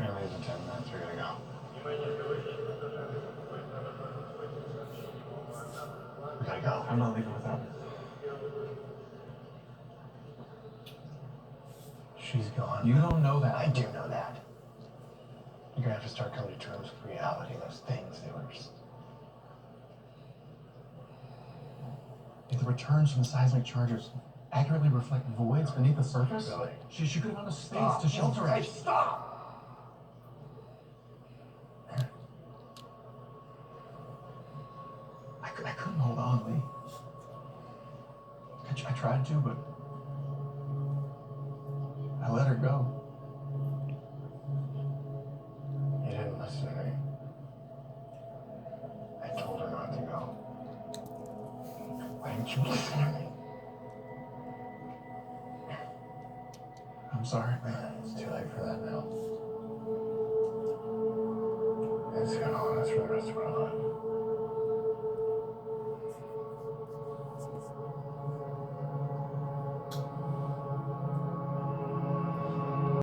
gonna leave in 10 minutes. We gotta go. We gotta go. I'm not leaving without her. She's gone. You don't know that. I do know that. You're gonna have to start coming to terms with reality. Those things, they were just... Did the returns from the seismic charges accurately reflect voids beneath the surface? Really? She could have gone to space to shelter it. Stop! I couldn't hold on, Lee. I tried to, but I let her go. You didn't listen to me. I told her not to go. Why didn't you listen to me? I'm sorry, man. It's too late for that now. It's gonna haunt us for the rest of our life.